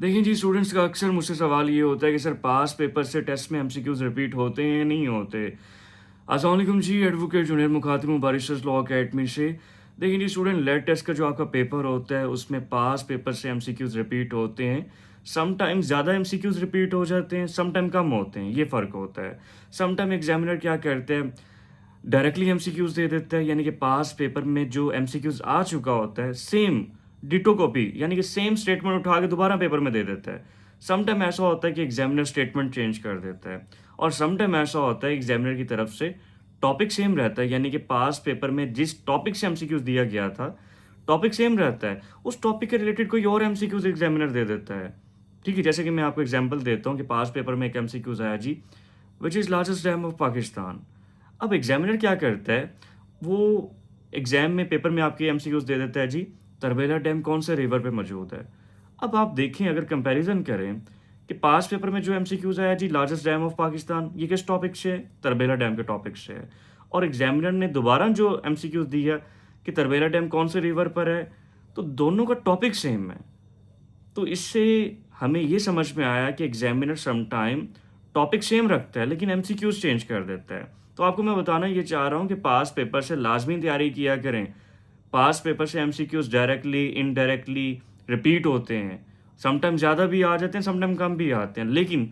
देखिए जी, स्टूडेंट्स का अक्सर मुझसे सवाल ये होता है कि सर पास पेपर से टेस्ट में एमसीक्यूज़ रिपीट होते हैं या नहीं होते? अस्सलाम वालेकुम जी, एडवोकेट जुनैद मुखातिब हूँ बैरिस्टर्स लॉ अकेडमी से। देखिए जी स्टूडेंट, लैब टेस्ट का जो आपका पेपर होता है उसमें पास पेपर से एमसीक्यूज़ रिपीट होते हैं। समटाइम्स ज़्यादा एमसीक्यूज़ रिपीट हो जाते हैं, समटाइम कम होते हैं, ये फ़र्क होता है। समटाइम एग्ज़ामिनर क्या करते हैं, डायरेक्टली एमसीक्यूज़ दे देता है, यानी कि पास पेपर में जो एमसीक्यूज़ आ चुका होता है सेम डिटो कॉपी, यानी कि सेम स्टेटमेंट उठा के दोबारा पेपर में दे देता है। सम टाइम ऐसा होता है कि एग्जामिनर स्टेटमेंट चेंज कर देता है, और सम टाइम ऐसा होता है एग्जामिनर की तरफ से टॉपिक सेम रहता है, यानी कि पास पेपर में जिस टॉपिक से एमसीक्यूज़ दिया गया था, टॉपिक सेम रहता है, उस टॉपिक के रिलेटेड कोई और एमसीक्यूज़ एग्जामिनर दे देता है। ठीक है, जैसे कि मैं आपको एग्जांपल देता हूँ कि पास पेपर में एक एमसीक्यूज़ आया जी, which is largest dam of Pakistan. अब एग्जामिनर क्या करता है, वो एग्जाम में पेपर में आपके एमसीक्यूज़ दे देता है जी, तरबेला डैम कौन से रिवर पे मौजूद है। अब आप देखें, अगर कंपैरिजन करें कि पास पेपर में जो एमसीक्यूज़ आया जी, लार्जेस्ट डैम ऑफ पाकिस्तान, ये किस टॉपिक से है? तरबेला डैम के टॉपिक से है। और एग्जामिनर ने दोबारा जो एमसीक्यूज़ दिया कि तरबेला डैम कौन से रिवर पर है, तो दोनों का टॉपिक सेम है। तो इससे हमें ये समझ में आया कि examiner some time topic same रखता है लेकिन एमसीक्यूज़ चेंज कर देता है। तो आपको मैं बताना ये चाह रहा हूँ कि पास पेपर से लाज़मी तैयारी किया करें। पास पेपर से एमसीक्यूज़ डायरेक्टली, इनडायरेक्टली रिपीट होते हैं। सम टाइम ज़्यादा भी आ जाते हैं, सम टाइम कम भी आते हैं। लेकिन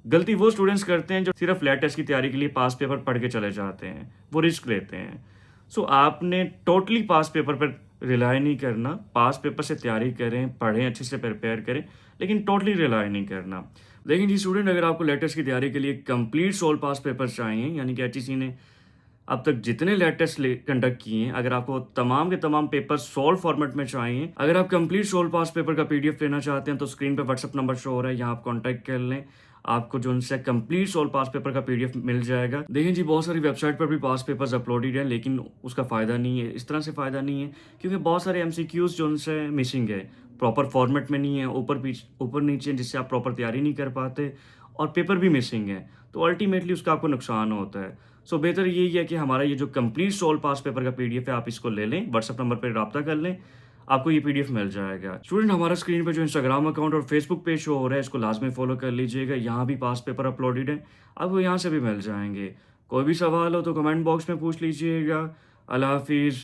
गलती वो स्टूडेंट्स करते हैं जो सिर्फ लैब टेस्ट की तैयारी के लिए पास पेपर पढ़ के चले जाते हैं, वो रिस्क लेते हैं। सो आपने टोटली पास पेपर पर रिलाय नहीं करना, पास पेपर से तैयारी करें, पढ़ें, अच्छे से प्रिपेयर करें, लेकिन टोटली रिलाय नहीं करना। लेकिन जी स्टूडेंट, अगर आपको लैब टेस्ट की तैयारी के लिए कंप्लीट सोल पास पेपर चाहिए, यानी कि एचईसी ने अब तक जितने लैब टेस्ट कंडक्ट किए हैं, अगर आपको तमाम के तमाम पेपर सॉल्व फॉर्मेट में चाहिए, अगर आप कंप्लीट सोल पास पेपर का पीडीएफ लेना चाहते हैं, तो स्क्रीन पे व्हाट्सएप नंबर शो हो रहा है, यहाँ आप कॉन्टैक्ट कर लें। आपको जो उनसे कंप्लीट सोल पास पेपर का पीडीएफ मिल जाएगा। देखिए जी, बहुत सारी वेबसाइट पर भी पास पेपर्स अपलोडेड है, लेकिन उसका फ़ायदा नहीं है। इस तरह से फ़ायदा नहीं है क्योंकि बहुत सारे एमसीक्यूज़ जो उनसे मिसिंग है, प्रॉपर फॉर्मेट में नहीं है, ऊपर नीचे, जिससे आप प्रॉपर तैयारी नहीं कर पाते, और पेपर भी मिसिंग है, तो अल्टीमेटली उसका आपको नुकसान होता है। सो बेहतर यही है कि हमारा ये जो कंप्लीट सोल पास पेपर का पीडीएफ है, आप इसको ले लें, व्हाट्सएप नंबर पे राब्ता कर लें, आपको ये पीडीएफ मिल जाएगा। स्टूडेंट, हमारा स्क्रीन पे जो इंस्टाग्राम अकाउंट और फेसबुक पेज शो हो रहा है, इसको लाजमी फॉलो कर लीजिएगा। यहाँ भी पास पेपर अपलोडेड है, आपको यहाँ से भी मिल जाएंगे। कोई भी सवाल हो तो कमेंट बॉक्स में पूछ लीजिएगा। अल्लाह हाफिज़।